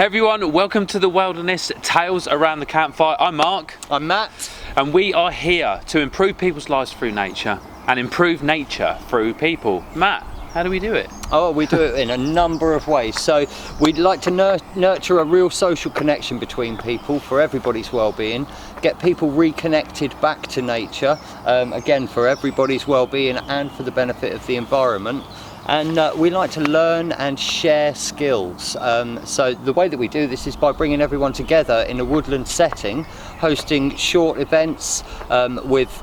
Hey everyone, welcome to the Wellderness Tales Around the Campfire. I'm Mark. I'm Matt. And we are here to improve people's lives through nature and improve nature through people. Matt, how do we do it? Oh, we do it in a number of ways. So we'd like to nurture a real social connection between people for everybody's well-being, get people reconnected back to nature, again for everybody's well-being and for the benefit of the environment. And we like to learn and share skills. So the way that we do this is by bringing everyone together in a woodland setting, hosting short events with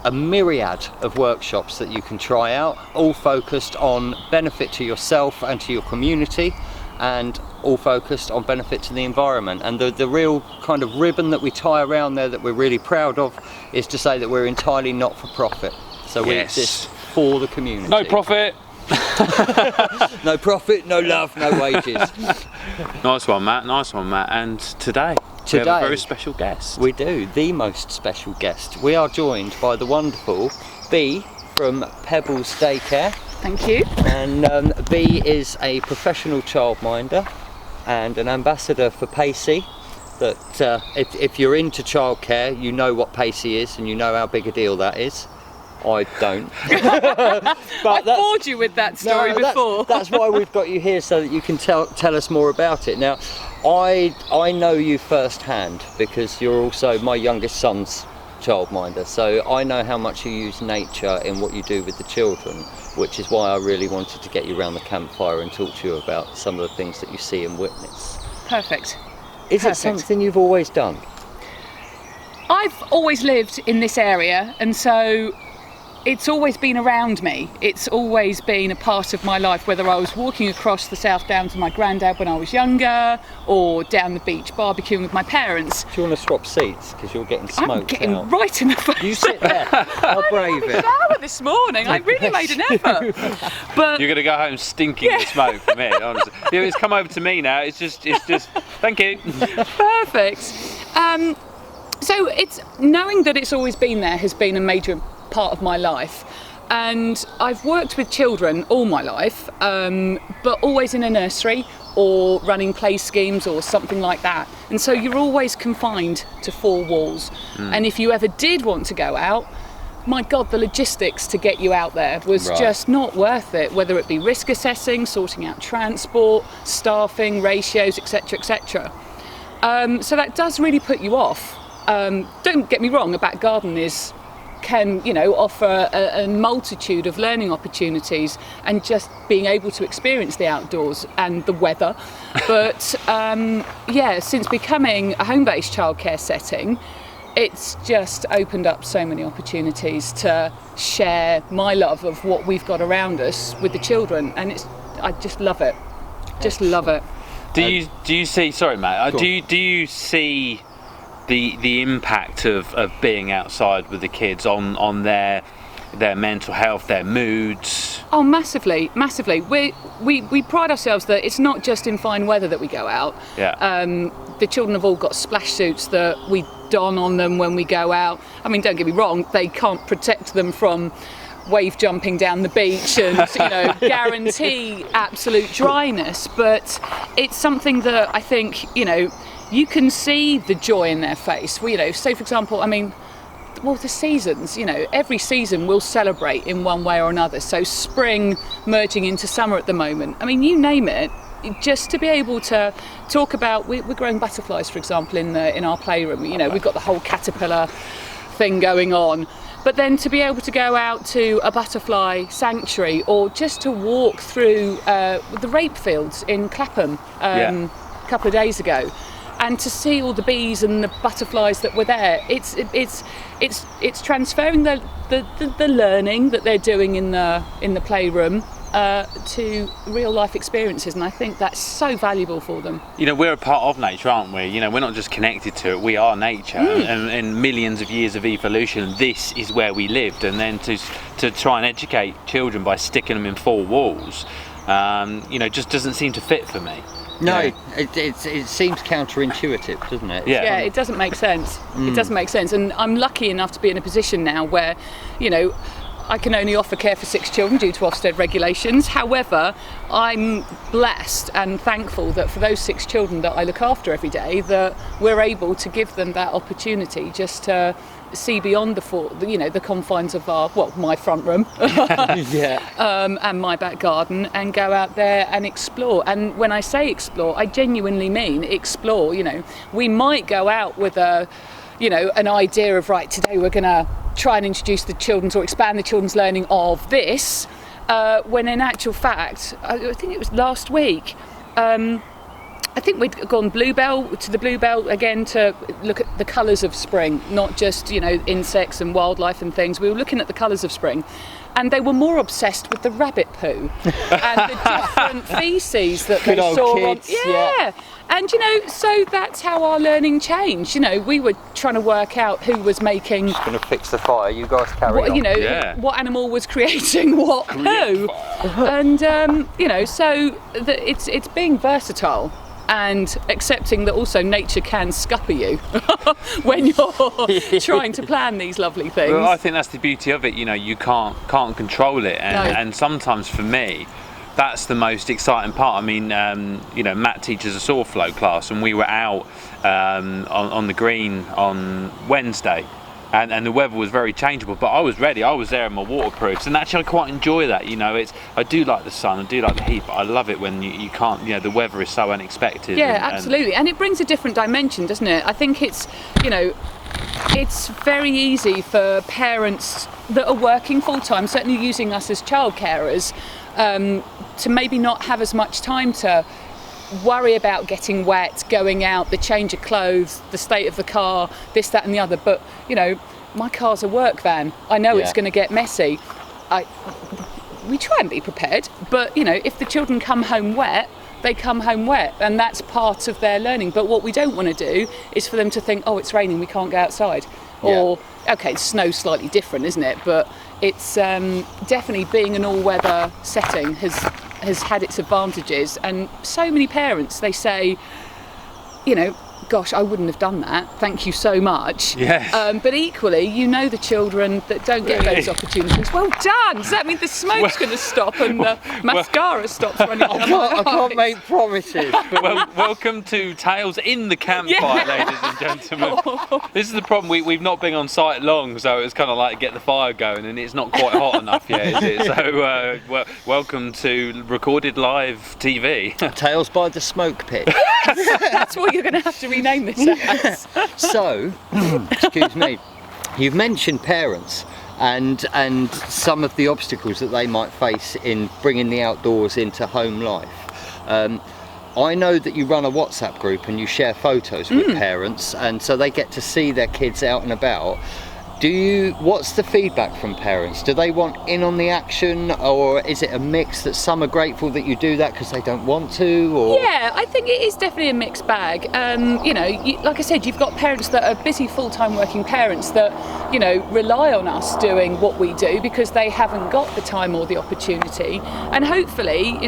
a myriad of workshops that you can try out, all focused on benefit to yourself and to your community, and all focused on benefit to the environment. And the real kind of ribbon that we tie around there that we're really proud of is to say that we're entirely not for profit. So we exist for the community. No profit. No profit, no love, no wages. Nice one, Matt. Nice one, Matt. And today we have a very special guest. We do, the most special guest. We are joined by the wonderful Bee from Pebbles Daycare. Thank you. And Bee is a professional childminder and an ambassador for Pacey. That if you're into childcare, you know what Pacey is and you know how big a deal that is. I don't. I bored you with that story before. That's why we've got you here, so that you can tell us more about it. Now, I know you firsthand because you're also my youngest son's childminder, so I know how much you use nature in what you do with the children, which is why I really wanted to get you around the campfire and talk to you about some of the things that you see and witness. Perfect. Is it something you've always done? I've always lived in this area, and so it's always been around me. It's always been a part of my life, whether I was walking across the South Downs with my granddad when I was younger, or down the beach barbecuing with my parents. Do you want to swap seats? Because you're getting smoked I'm getting out. right in the face. You sit there. I'll brave I it. had a shower this morning. I really made an effort. But You're going to go home stinking with smoke from it, honestly. Yeah, it's come over to me now. It's just, thank you. perfect. So it's knowing that it's always been there has been a major part of my life, and I've worked with children all my life, but always in a nursery or running play schemes or something like that, and so you're always confined to four walls. And if you ever did want to go out, my God, the logistics to get you out there was just not worth it, whether it be risk assessing, sorting out transport, staffing, ratios, etc, etc. So that does really put you off. Don't get me wrong, a back garden can offer a multitude of learning opportunities and just being able to experience the outdoors and the weather. But since becoming a home-based childcare setting, it's just opened up so many opportunities to share my love of what we've got around us with the children, and I just love it. Just love it. Do you see? Sorry, Matt. Do you see the impact of being outside with the kids on their mental health, their moods? Oh, massively. We pride ourselves that it's not just in fine weather that we go out. Yeah. The children have all got splash suits that we don on them when we go out. I mean, don't get me wrong, they can't protect them from wave jumping down the beach and guarantee absolute dryness, but it's something that I think you can see the joy in their face. Say for example, the seasons, every season will celebrate in one way or another. So spring merging into summer at the moment. You name it. Just to be able to talk about, we're growing butterflies, for example, in our playroom. We've got the whole caterpillar thing going on. But then to be able to go out to a butterfly sanctuary, or just to walk through the rape fields in Clapham a couple of days ago, and to see all the bees and the butterflies that were there, it's transferring the learning that they're doing in the playroom to real life experiences, and I think that's so valuable for them. We're a part of nature, aren't we? We're not just connected to it, we are nature. And in millions of years of evolution, this is where we lived, and then to try and educate children by sticking them in four walls, just doesn't seem to fit for me. No, it seems counterintuitive, doesn't it? Yeah, it doesn't make sense. It doesn't make sense, and I'm lucky enough to be in a position now where, I can only offer care for 6 children due to Ofsted regulations. However, I'm blessed and thankful that for those 6 children that I look after every day, that we're able to give them that opportunity just to see beyond the confines of my front room and my back garden, and go out there and explore. And when I say explore, I genuinely mean explore. We might go out with an idea of, right, today we're going to try and introduce the children's or expand the children's learning of this, when in actual fact, I think it was last week, I think we'd gone to the Bluebell again to look at the colours of spring, not just, insects and wildlife and things. We were looking at the colours of spring, and they were more obsessed with the rabbit poo and the different feces that they saw kids, yeah. And so that's how our learning changed. We were trying to work out who was making. Just gonna fix the fire. You guys carry on. What animal was creating what poo, and so it's being versatile. And accepting that also nature can scupper you when you're trying to plan these lovely things. Well, I think that's the beauty of it. You can't control it, and sometimes for me, that's the most exciting part. I mean, Matt teaches a saw flow class, and we were out on the green on Wednesday. And the weather was very changeable, but I was ready. I was there in my waterproofs, and actually I quite enjoy that. I do like the sun, I do like the heat, but I love it when you can't. The weather is so unexpected. Yeah, absolutely, and it brings a different dimension, doesn't it? I think it's very easy for parents that are working full time, certainly using us as child carers, to maybe not have as much time to worry about getting wet, going out, the change of clothes, the state of the car, this, that and the other. But my car's a work van. I know it's going to get messy. We try and be prepared, but if the children come home wet, they come home wet, and that's part of their learning. But what we don't want to do is for them to think, oh, it's raining, we can't go outside. Or, okay, snow's slightly different, isn't it? But it's definitely, being an all-weather setting has had its advantages. And so many parents, they say, gosh, I wouldn't have done that, thank you so much. Yes. But equally, the children that don't get those opportunities, well done. Does that mean the smoke's going to stop and the mascara stops running down I can't make promises. But welcome to Tales in the Campfire, ladies and gentlemen. This is the problem, we've not been on site long, so it's kind of like get the fire going, and it's not quite hot enough yet, is it? So welcome to recorded live TV. Tales by the Smoke Pit. That's what you're going to have to rename this as. So, excuse me, you've mentioned parents and some of the obstacles that they might face in bringing the outdoors into home life. I know that you run a WhatsApp group and you share photos with parents, and so they get to see their kids out and about. What's the feedback from parents? Do they want in on the action, or is it a mix that some are grateful that you do that because they don't want to? Or? Yeah, I think it is definitely a mixed bag. Like I said, you've got parents that are busy full-time working parents that, rely on us doing what we do because they haven't got the time or the opportunity. And hopefully,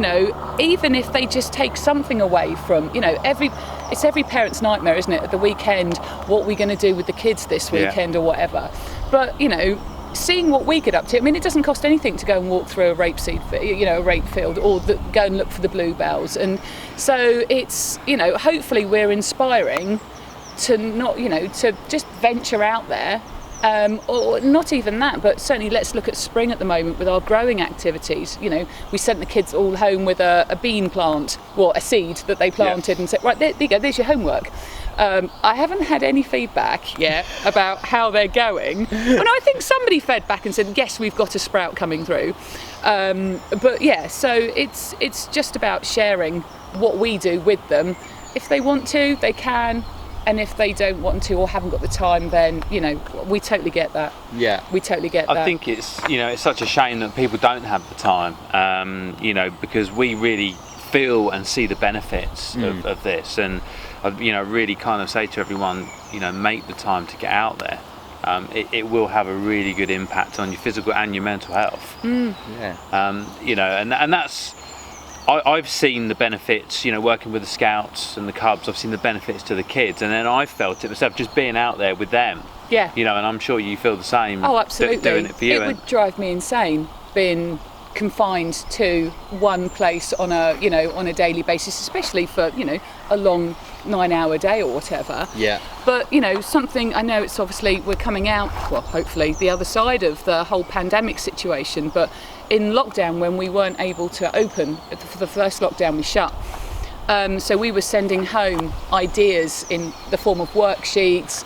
even if they just take something away from, it's every parent's nightmare, isn't it, at the weekend, what are we going to do with the kids this weekend or whatever. But, seeing what we get up to, it doesn't cost anything to go and walk through a rape field or go and look for the bluebells. And so it's, hopefully we're inspiring to not, to just venture out there. Or not even that, but certainly let's look at spring at the moment with our growing activities. We sent the kids all home with a bean plant, or a seed that they planted, and said, right, there you go, there's your homework. I haven't had any feedback yet about how they're going. Well, no, I think somebody fed back and said, yes, we've got a sprout coming through. But yeah, so it's just about sharing what we do with them. If they want to, they can. And if they don't want to or haven't got the time, then, we totally get that. Yeah. We totally get that. I think it's, it's such a shame that people don't have the time, because we really feel and see the benefits of this. And, really kind of say to everyone, make the time to get out there. It will have a really good impact on your physical and your mental health. Yeah. And that's, I've seen the benefits, you know, working with the Scouts and the Cubs. I've seen the benefits to the kids, and then I've felt it myself, just being out there with them. Yeah. You know, and I'm sure you feel the same. Oh, absolutely. Doing it for you. It would drive me insane being confined to one place on a daily basis, especially for, you know, a long 9-hour day or whatever. Yeah. But, you know, something, I know it's obviously, we're coming out, well, hopefully the other side of the whole pandemic situation, but in lockdown, when we weren't able to open, for the first lockdown we shut, so we were sending home ideas in the form of worksheets,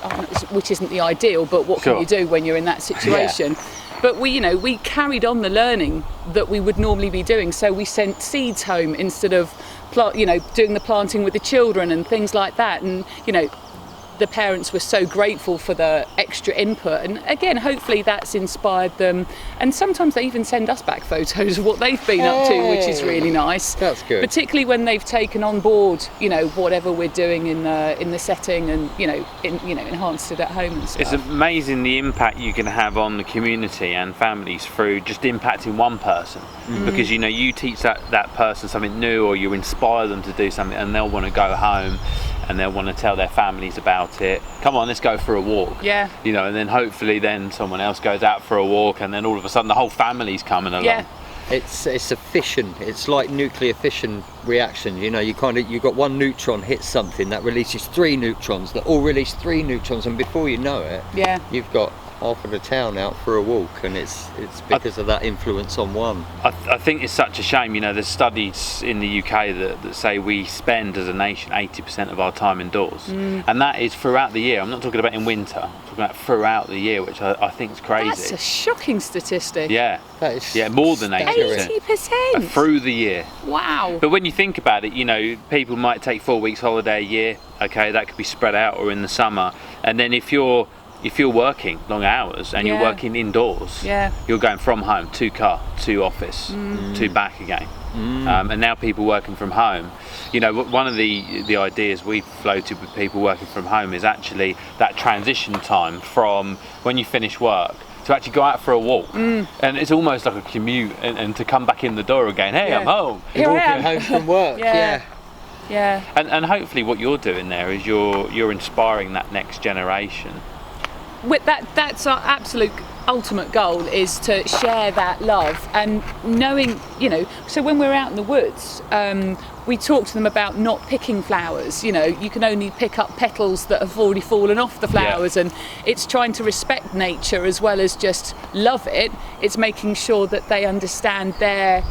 which isn't the ideal, but what Sure. can you do when you're in that situation? Yeah. But we carried on the learning that we would normally be doing. So we sent seeds home instead of, doing the planting with the children and things like that. And, you know, the parents were so grateful for the extra input, and again, hopefully that's inspired them, and sometimes they even send us back photos of what they've been up to, which is really nice. That's good. Particularly when they've taken on board, you know, whatever we're doing in the setting, and enhanced it at home and stuff. It's amazing the impact you can have on the community and families through just impacting one person, because, you know, you teach that person something new, or you inspire them to do something, and they'll want to go home and they'll want to tell their families about it. Come on, let's go for a walk. Yeah. You know, and then hopefully then someone else goes out for a walk, and then all of a sudden the whole family's coming along. Yeah. It's a fission. It's like nuclear fission reaction. You know, you got one neutron hits something that releases 3 neutrons that all release 3 neutrons, and before you know it, Yeah. you've got half of the town out for a walk, and it's because of that influence on one. I think it's such a shame. You know, there's studies in the UK that say we spend as a nation 80% of our time indoors, and that is throughout the year. I'm not talking about in winter, I'm talking about throughout the year, which I think is crazy. That's a shocking statistic. Yeah, That is more than 80%. 80%. Through the year. Wow. But when you think about it, you know, people might take 4 weeks holiday a year. Okay, that could be spread out, or in the summer. And then if you're working long hours and you're Yeah. working indoors, Yeah. you're going from home to car to office to back again. And now people working from home, you know, one of the ideas we've floated with people working from home is actually that transition time from when you finish work to actually go out for a walk, and it's almost like a commute, and to come back in the door again, hey, Yeah. I'm home. Here I walking am. home from work. Yeah. Yeah. And hopefully what you're doing there is you're inspiring that next generation. That's our absolute ultimate goal, is to share that love, and knowing, you know, so when we're out in the woods, we talk to them about not picking flowers. You know, you can only pick up petals that have already fallen off the flowers, and it's trying to respect nature as well as just love it. It's making sure that they understand their,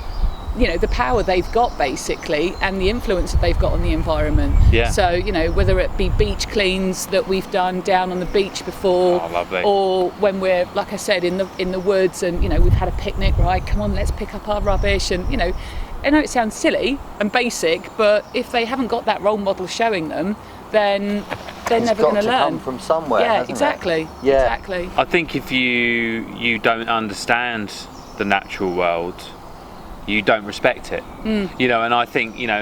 you know, the power they've got basically, and the influence that they've got on the environment. Yeah. So, you know, whether it be beach cleans that we've done down on the beach before, Oh, lovely. or when we're, like I said, in the woods, and, you know, we've had a picnic, right? Come on, let's pick up our rubbish. And, you know, I know it sounds silly and basic, but if they haven't got that role model showing them, then they're never going to learn. Come from somewhere. Yeah, hasn't exactly. It? Yeah. Exactly. I think if you don't understand the natural world, you don't respect it. You know, and I think, you know,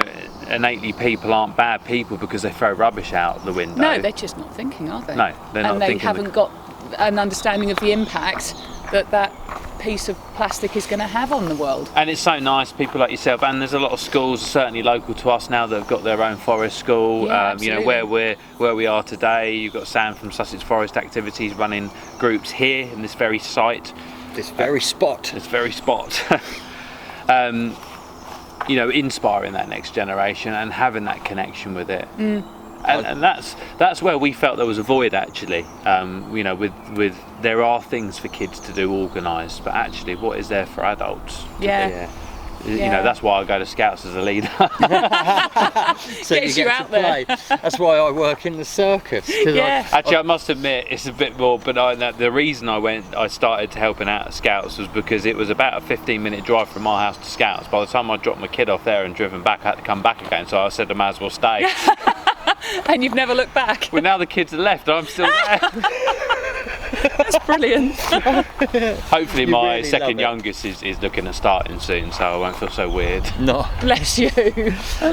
innately people aren't bad people because they throw rubbish out the window. No, they're just not thinking, are they? No, they're not and they thinking haven't got an understanding of the impact that piece of plastic is going to have on the world. And it's so nice, people like yourself, and there's a lot of schools certainly local to us now that have got their own forest school. Yeah, You know, where we are today, you've got Sam from Sussex Forest Activities running groups here in this very site, This very spot. this very spot. You know, inspiring that next generation and having that connection with it. And that's where we felt there was a void, actually. You know, with there are things for kids to do organised, but actually what is there for adults to Yeah. do? Yeah. You Yeah. know, that's why I go to Scouts as a leader. So Gets you get out to there. play. That's why I work in the circus. 'Cause Yeah. Actually, I must admit, it's a bit more benign. That the reason I started helping out at Scouts was because it was about a 15-minute drive from my house to Scouts. By the time I dropped my kid off there and driven back, I had to come back again. So I said I might as well stay. And you've never looked back. Well, now the kids are left, I'm still there. That's brilliant. Hopefully, You my really second love it. youngest is looking at starting soon, so I won't feel so weird. No. Bless you.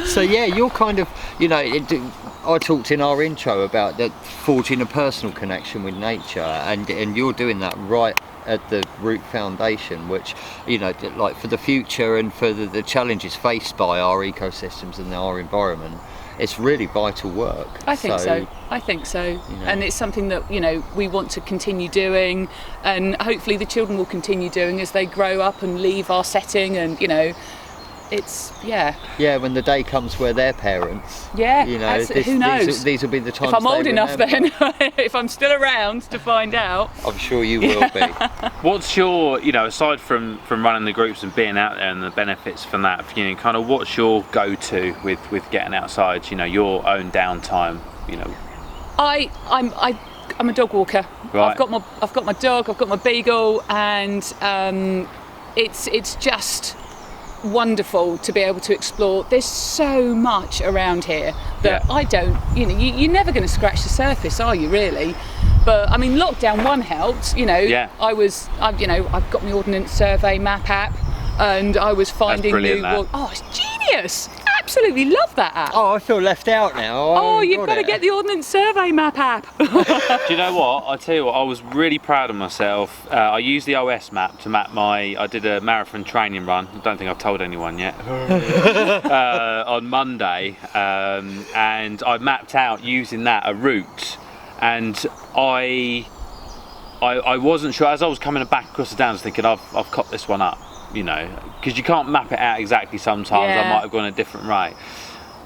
So yeah, you're kind of, you know, I talked in our intro about that forging a personal connection with nature, and you're doing that right at the root foundation, which, you know, like for the future and for the challenges faced by our ecosystems and our environment, it's really vital work. I think so. You know. And it's something that, you know, we want to continue doing, and hopefully the children will continue doing as they grow up and leave our setting, and, you know, it's, when the day comes where they're parents, you know, who knows, these will be the times if I'm old enough remember. Then if I'm still around to find out. I'm sure you will be. What's your, you know, aside from running the groups and being out there and the benefits from that, you know, kind of what's your go-to with getting outside, you know, your own downtime, you know? I'm a dog walker. Right. I've got my dog, I've got my beagle, and it's just wonderful to be able to explore. There's so much around here that I don't, you know, you're never going to scratch the surface, are you really? But I mean, lockdown 1 helped, you know. I've got my Ordnance Survey map app, and I was finding new. Oh, it's genius! Absolutely love that app. Oh, I feel left out now. Oh, you've got to get the Ordnance Survey map app. Do you know what? I tell you what, I was really proud of myself. I used the OS map to map I did a marathon training run. I don't think I've told anyone yet. On Monday, and I mapped out using that a route, and I wasn't sure as I was coming back across the downs, thinking I've copped this one up. You know, because you can't map it out exactly sometimes. I might have gone a different rate.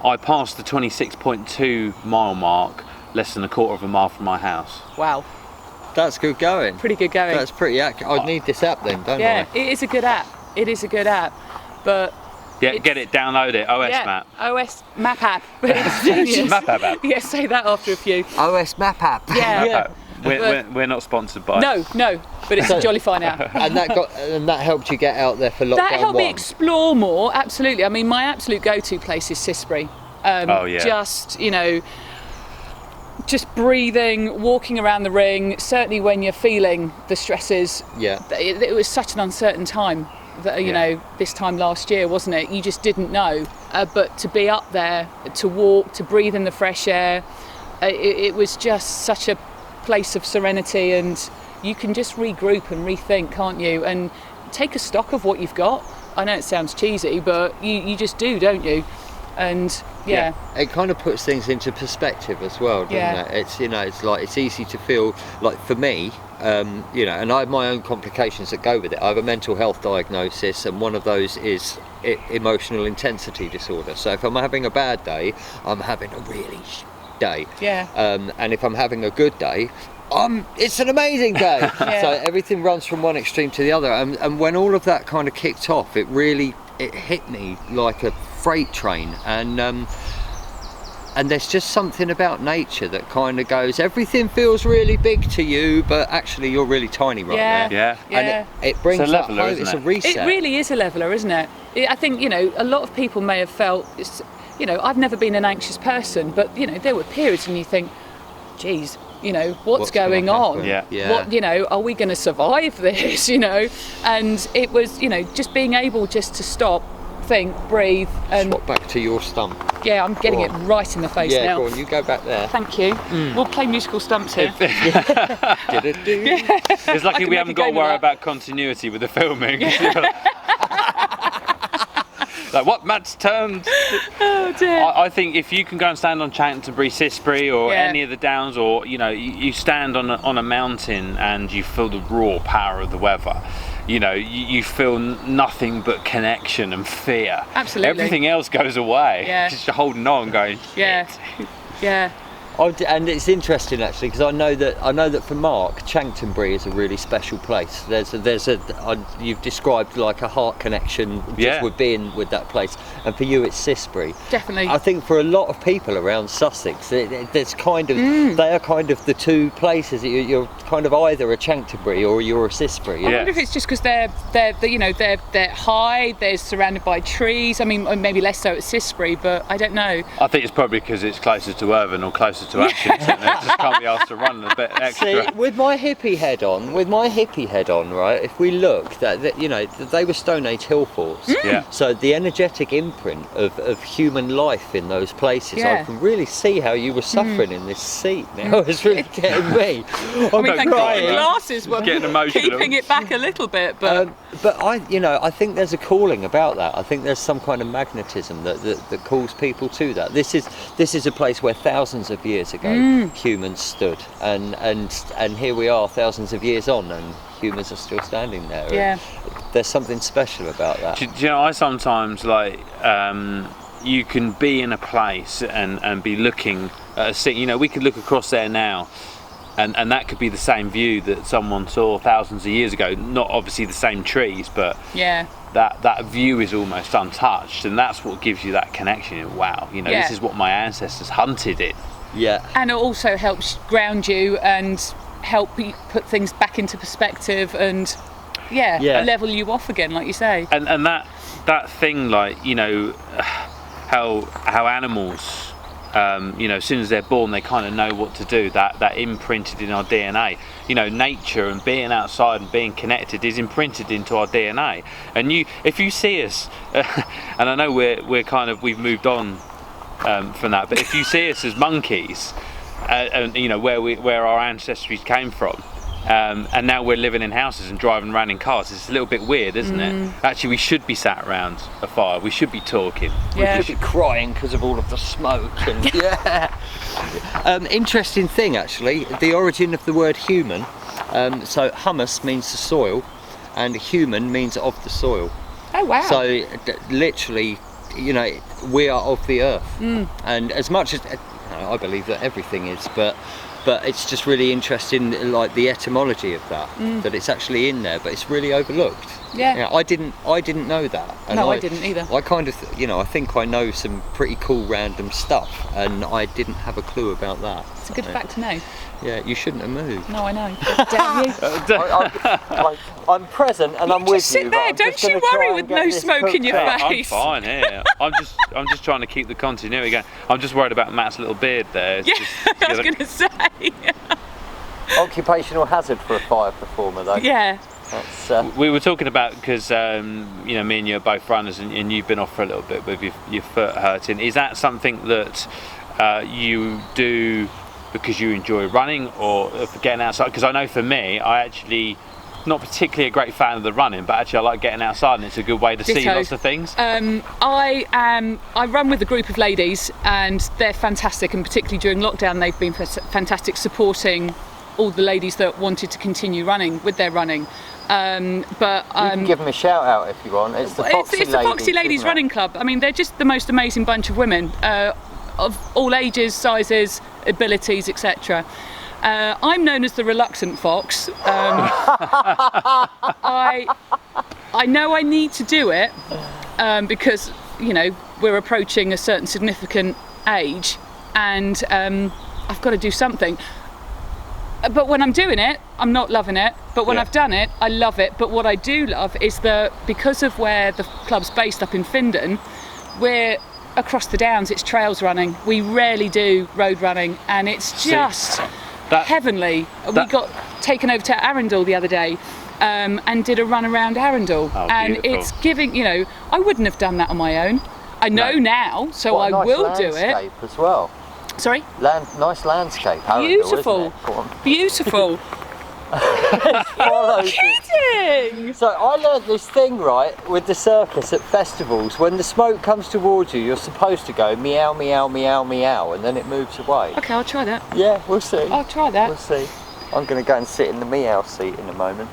I passed the 26.2 mile mark less than a quarter of a mile from my house. Wow. That's good going. Pretty good going. That's pretty accurate. I'd need this app then, don't I? Yeah, it is a good app. But get it, download it, OS map. OS map app. Map app. Yeah, say that after a few. OS map app. Yeah. Map app. We're not sponsored by. No, but it's a jolly fine app. And that helped you get out there for lockdown 1. That helped me explore more. Absolutely. I mean, my absolute go-to place is Sisbury. Just, you know, just breathing, walking around the ring. Certainly when you're feeling the stresses. Yeah. It was such an uncertain time. That, you know, this time last year, wasn't it? You just didn't know. But to be up there, to walk, to breathe in the fresh air, it was just such a place of serenity, and you can just regroup and rethink, can't you, and take a stock of what you've got. I know it sounds cheesy, but you just do, don't you? And it kind of puts things into perspective as well, doesn't it? It's, you know, it's like, it's easy to feel like, for me, you know, and I have my own complications that go with it. I have a mental health diagnosis, and one of those is emotional intensity disorder. So if I'm having a bad day, I'm having a really day. And if I'm having a good day, it's an amazing day. So everything runs from one extreme to the other, and when all of that kind of kicked off, it hit me like a freight train, and there's just something about nature that kind of goes, everything feels really big to you, but actually you're really tiny there. And it brings it's a leveler, that home. It's a reset. It really is a leveler, isn't it? I think, you know, a lot of people may have felt, you know, I've never been an anxious person, but, you know, there were periods and you think, geez, you know, what's going on? What, you know, are we going to survive this, you know? And it was, you know, just being able just to stop, think, breathe, and swap back to your stump. Yeah, I'm getting it right in the face now. Yeah, go on, you go back there. Thank you. We'll play musical stumps here. It's lucky we haven't got to worry about continuity with the filming. Like, what, Matt's turned? Oh dear. I think if you can go and stand on Chanctonbury, Sisbury, or any of the downs, or, you know, you stand on a mountain and you feel the raw power of the weather. You know, you feel nothing but connection and fear. Absolutely. Everything else goes away. Just holding on, going. Yeah. And it's interesting actually, because I know that for Mark, Chanctonbury is a really special place. You've described like a heart connection just with being with that place, and for you it's Sisbury. Definitely. I think for a lot of people around Sussex, there's kind of they are kind of the two places. You're kind of either a Chanctonbury or you're a Sisbury. I wonder if it's just because they're high, they're surrounded by trees. I mean, maybe less so at Sisbury, but I don't know. I think it's probably because it's closer to Irvine or closer closer to action. I just can't be asked to run a bit extra. See, with my hippie head on, right? If we look, they were Stone Age hill forts. Yeah. So the energetic imprint of human life in those places, I can really see how you were suffering in this seat now. It's really getting me. I mean, thank God your glasses were getting emotional. keeping it back a little bit, but I think there's a calling about that. I think there's some kind of magnetism that calls people to that. This is a place where thousands of years ago humans stood, and here we are thousands of years on, and humans are still standing there. Yeah. There's something special about that. Do you know, I sometimes you can be in a place and be looking at a scene. You know, we could look across there now, and that could be the same view that someone saw thousands of years ago. Not obviously the same trees, but that view is almost untouched, and that's what gives you that connection. Wow, you know, this is what my ancestors hunted in. Yeah. And it also helps ground you and help put things back into perspective and level you off again, like you say. And that thing, like, you know, how animals, you know, as soon as they're born, they kind of know what to do. That imprinted in our DNA. You know, nature and being outside and being connected is imprinted into our DNA. And if you see us, and I know we've moved on from that, but if you see us as monkeys, and you know where our ancestries came from, and now we're living in houses and driving around in cars, it's a little bit weird, isn't it? Actually, we should be sat around a fire. We should be talking. We should be crying because of all of the smoke. And interesting thing, actually, the origin of the word human. So humus means the soil, and human means of the soil. Oh wow! So literally, you know, we are of the earth, and as much as I believe that everything is, but it's just really interesting, like the etymology of that it's actually in there, but it's really overlooked. I didn't know that. And no, I didn't either. I kind of, you know, I think I know some pretty cool random stuff, and I didn't have a clue about that. It's a good fact to know. Yeah, you shouldn't have moved. No, I know. Damn you. I'm present and I'm with you. Just sit there, don't you worry with no smoke in your face. I'm fine here. I'm just trying to keep the continuity going. I'm just worried about Matt's little beard there. I was going to say. Occupational hazard for a fire performer, though. Yeah. That's, we were talking about, because you know, me and you are both runners, and you've been off for a little bit with your foot hurting. Is that something that you do because you enjoy running, or for getting outside? Because I know for me, I actually not particularly a great fan of the running, but actually I like getting outside, and it's a good way to see lots of things. I run with a group of ladies, and they're fantastic, and particularly during lockdown they've been fantastic, supporting all the ladies that wanted to continue running with their running. You can give them a shout out if you want. It's the Foxy Ladies Running Club. I mean, they're just the most amazing bunch of women, of all ages, sizes, abilities, etc. I'm known as the reluctant fox. I know I need to do it because, you know, we're approaching a certain significant age, and I've got to do something. But when I'm doing it, I'm not loving it. But when I've done it, I love it. But what I do love is that because of where the club's based up in Findon, we're across the downs. It's trails running. We rarely do road running, and it's just heavenly. We got taken over to Arundel the other day and did a run around Arundel. And it's giving, you know, I wouldn't have done that on my own. I know now, so I will do it. As well. Sorry? Nice landscape. Beautiful. Beautiful. Kidding! So I learned this thing, right, with the circus at festivals. When the smoke comes towards you, you're supposed to go meow, meow, meow, meow, and then it moves away. Okay, I'll try that. Yeah, we'll see. I'll try that. We'll see. I'm going to go and sit in the meow seat in a moment.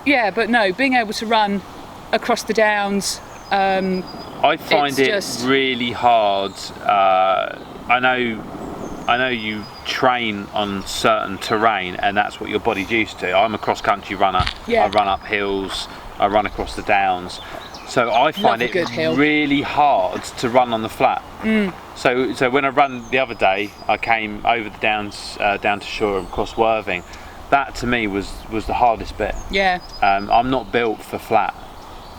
Yeah, but no, being able to run across the downs, I find it really hard. I know you train on certain terrain, and that's what your body's used to. I'm a cross-country runner. I run up hills. I run across the downs. So I find it really hard to run on the flat. So when I ran the other day, I came over the downs down to Shoreham, across Worthing. That to me was the hardest bit. Yeah. I'm not built for flat.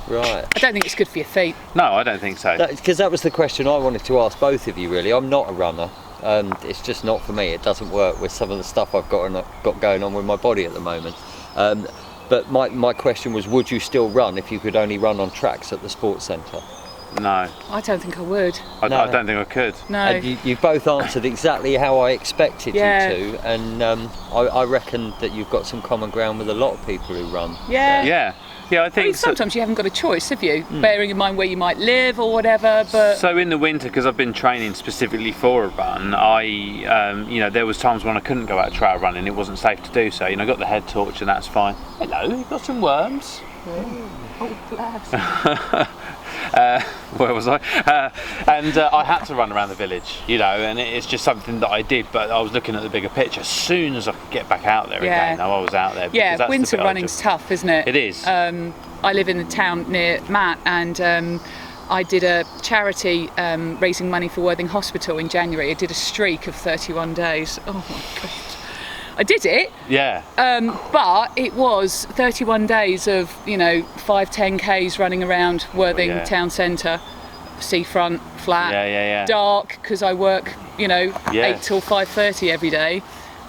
Right. I don't think it's good for your feet. No, I don't think so. Because that was the question I wanted to ask both of you, really. I'm not a runner. It's just not for me. It doesn't work with some of the stuff I've got going on with my body at the moment. But my question was, would you still run if you could only run on tracks at the sports centre? No. I don't think I would. I don't think I could. No. And you both answered exactly how I expected you to, and I reckon that you've got some common ground with a lot of people who run. Yeah. Yeah, I think sometimes you haven't got a choice, have you? Bearing in mind where you might live or whatever. But so in the winter, because I've been training specifically for a run, there was times when I couldn't go out trail running. It wasn't safe to do so. I got the head torch, and that's fine. Hello, you've got some worms. Oh, bless. Where was I? And I had to run around the village, and it's just something that I did, but I was looking at the bigger picture. As soon as I could get back out there again, I was out there. Yeah, winter running's tough, isn't it? It is. I live in the town near Matt, and I did a charity raising money for Worthing Hospital in January. I did a streak of 31 days. Oh my God. I did it. Yeah. But it was 31 days of, 5-10Ks running around Worthing town centre, seafront, flat, dark, because I work, 8 till 5:30 every day.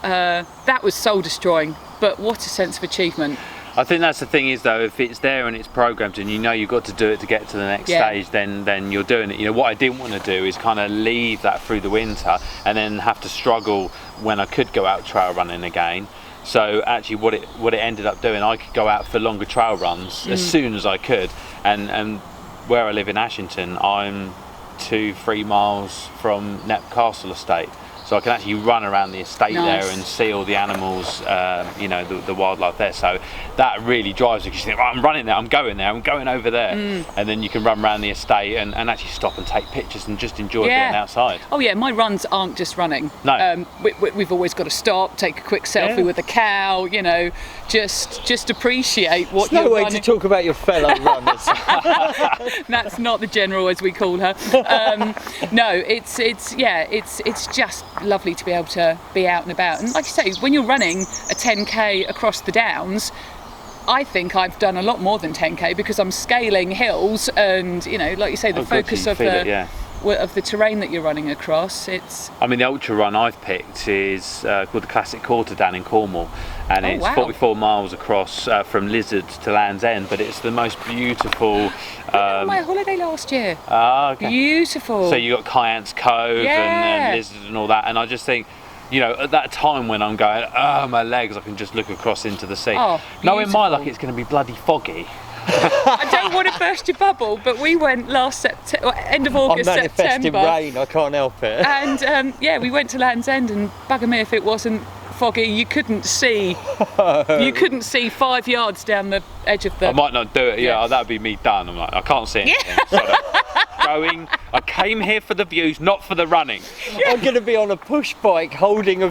That was soul destroying, but what a sense of achievement. I think that's the thing is, though, if it's there and it's programmed and you've got to do it to get to the next stage, then you're doing it. What I didn't want to do is kind of leave that through the winter and then have to struggle when I could go out trail running again. So actually what it ended up doing, I could go out for longer trail runs as soon as I could, and where I live in Ashington, I'm 2-3 miles from Knepp Castle Estate. So I can actually run around the estate there and see all the animals, the wildlife there. So that really drives you, because you think, I'm running there, I'm going over there. And then you can run around the estate and actually stop and take pictures and just enjoy being outside. Oh yeah, my runs aren't just running. No. We've always got to stop, take a quick selfie with a cow, just appreciate what you're running. No way to talk about your fellow runners. That's not the general, as we call her. No, it's just lovely to be able to be out and about. And like you say, when you're running a 10K across the downs, I think I've done a lot more than 10K, because I'm scaling hills and, like you say, the focus of the terrain that you're running across. The ultra run I've picked is called the Classic Quarter down in Cornwall, and it's 44 miles across from Lizard to Land's End, but it's the most beautiful. I went on my holiday last year. Okay. Beautiful. So you got Kyan's Cove and Lizard and all that, and I just think, at that time when I'm going, my legs, I can just look across into the sea. Oh, knowing my luck, it's going to be bloody foggy. I don't want to burst your bubble, but we went last end of August, I'm manifesting September. rain, I can't help it. And we went to Land's End, and bugger me if it wasn't foggy. You couldn't see 5 yards down the edge of the... I might not do it, that'd be me done. I'm like, I can't see anything. I came here for the views, not for the running. I'm going to be on a push bike holding a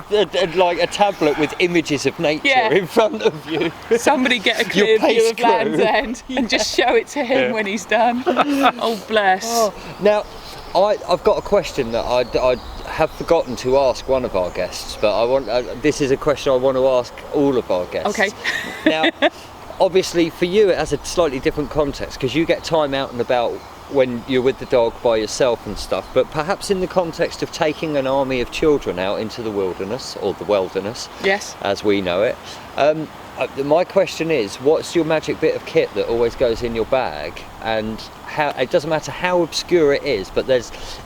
tablet with images of nature in front of you. Somebody get a clear view of Land's End and just show it to him when he's done. Oh, bless. Now, I've got a question that I have forgotten to ask one of our guests, but this is a question I want to ask all of our guests. Okay. Now, obviously for you it has a slightly different context, because you get time out and about when you're with the dog by yourself and stuff, but perhaps in the context of taking an army of children out into the wilderness, or the Wellderness, as we know it. My question is, what's your magic bit of kit that always goes in your bag, and how, it doesn't matter how obscure it is, but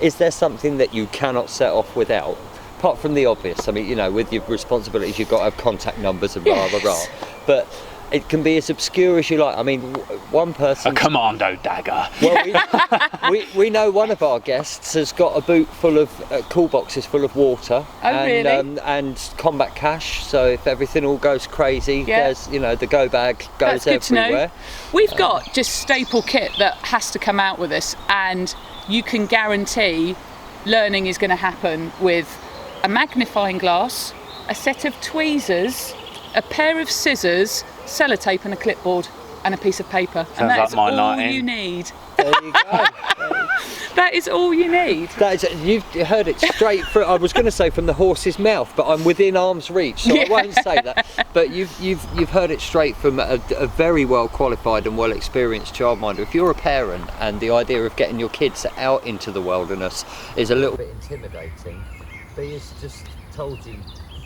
is there something that you cannot set off without, apart from the obvious? I mean, with your responsibilities, you've got to have contact numbers and blah blah blah, but it can be as obscure as you like. I mean, one person... A commando dagger. Well, we know one of our guests has got a boot full of cool boxes full of water and combat cash. So if everything all goes crazy, there's the go bag goes everywhere. We've got just staple kit that has to come out with us, and you can guarantee learning is going to happen with a magnifying glass, a set of tweezers, a pair of scissors, sellotape and a clipboard and a piece of paper. Sounds and that's like my all night you in. need. There you go. That is all you need. You've heard it straight from, I was going to say from the horse's mouth, but I'm within arm's reach, so I won't say that. But you've heard it straight from a very well qualified and well experienced childminder. If you're a parent and the idea of getting your kids out into the wilderness is a little bit intimidating, B has just told you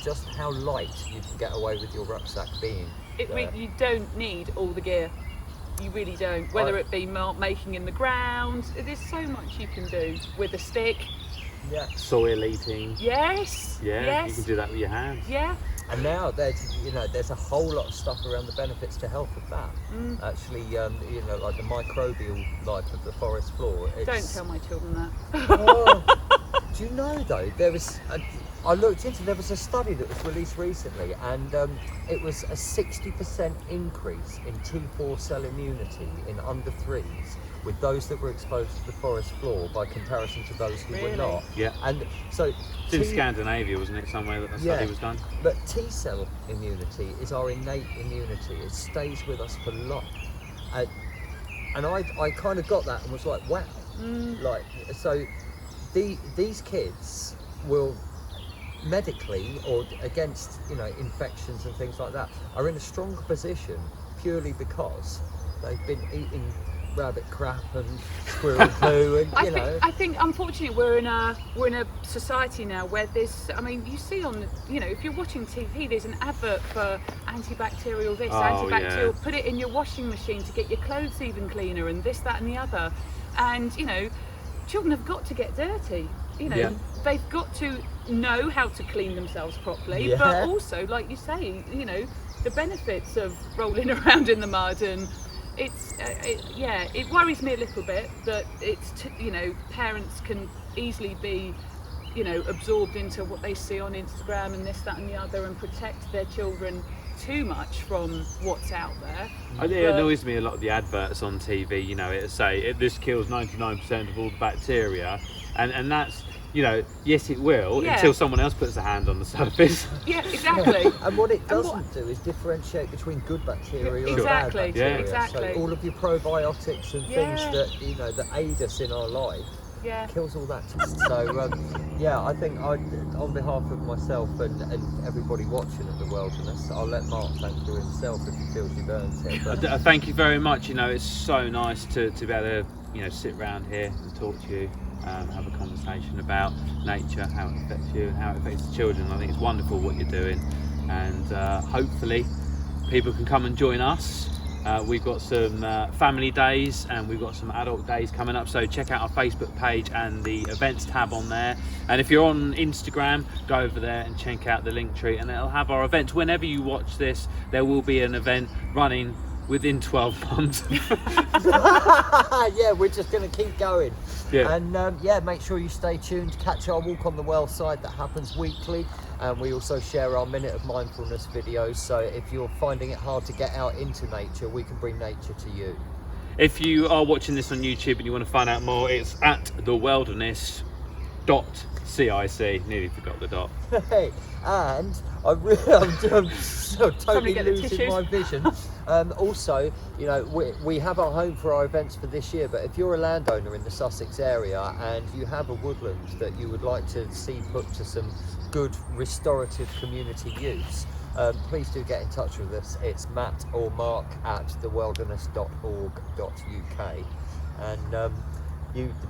just how light you can get away with your rucksack being. You don't need all the gear. You really don't. Whether it be mark making in the ground, there's so much you can do with a stick. Yeah. Soil eating. Yes. Yeah, Yes. you can do that with your hands. Yeah. And now there's a whole lot of stuff around the benefits to health of that. Actually, like the microbial life of the forest floor. Don't tell my children that. Well, do you know though, I looked into, there was a study that was released recently, and it was a 60% increase in T4 cell immunity in under 3s with those that were exposed to the forest floor by comparison to those who were not. Yeah. And so It's in Scandinavia, wasn't it, somewhere that study was done? But T cell immunity is our innate immunity. It stays with us for life. And I kind of got that and was like, wow. Like, so these kids will medically or against infections and things like that are in a stronger position purely because they've been eating rabbit crap and squirrel poo and I think unfortunately we're in a society now where there's, I mean, you see on if you're watching TV, there's an advert for antibacterial this, antibacterial, put it in your washing machine to get your clothes even cleaner and this, that and the other. And children have got to get dirty. They've got to know how to clean themselves properly, but also, like you say, the benefits of rolling around in the mud, and it worries me a little bit that parents can easily be absorbed into what they see on Instagram and this, that and the other, and protect their children too much from what's out there. It annoys me a lot of the adverts on TV, it say this kills 99% of all the bacteria, and that's yes it will, until someone else puts a hand on the surface. Yeah, exactly. And what it doesn't do is differentiate between good bacteria and bad bacteria. Yeah, exactly. So all of your probiotics and things that aid us in our life kills all that. So I think on behalf of myself and everybody watching at the Wellderness, I'll let Mark thank you himself if he feels you've earned it. But thank you very much. It's so nice to be able to sit around here and talk to you. Have a conversation about nature, how it affects you and how it affects the children. I think it's wonderful what you're doing, and hopefully people can come and join us. We've got some family days and we've got some adult days coming up, so check out our Facebook page and the events tab on there. And if you're on Instagram, go over there and check out the link tree, and it'll have our events. Whenever you watch this, there will be an event running within 12 months. We're just going to keep going. And make sure you stay tuned. Catch our Walk on the Well side that happens weekly, and we also share our Minute of Mindfulness videos, so if you're finding it hard to get out into nature, we can bring nature to you. If you are watching this on YouTube and you want to find out more, it's at thewellderness.cic. Nearly forgot the dot. Hey, and I'm so totally losing my vision. Also, we have our home for our events for this year, but if you're a landowner in the Sussex area and you have a woodland that you would like to see put to some good restorative community use, please do get in touch with us. It's Matt or Mark at thewellderness.org.uk. And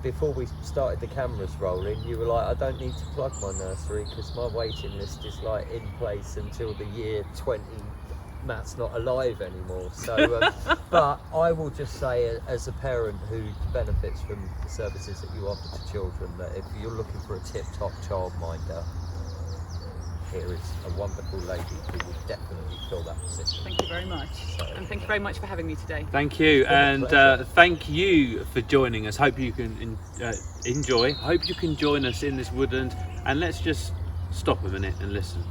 before we started the cameras rolling, you were like, I don't need to plug my nursery because my waiting list is like in place until the year 20. Matt's not alive anymore. So, but I will just say, as a parent who benefits from the services that you offer to children, that if you're looking for a tip-top childminder, here is a wonderful lady who will definitely fill that position. Thank you very much. And thank you very much for having me today. Thank you, and thank you for joining us. Hope you can enjoy. Hope you can join us in this woodland, and let's just stop a minute and listen.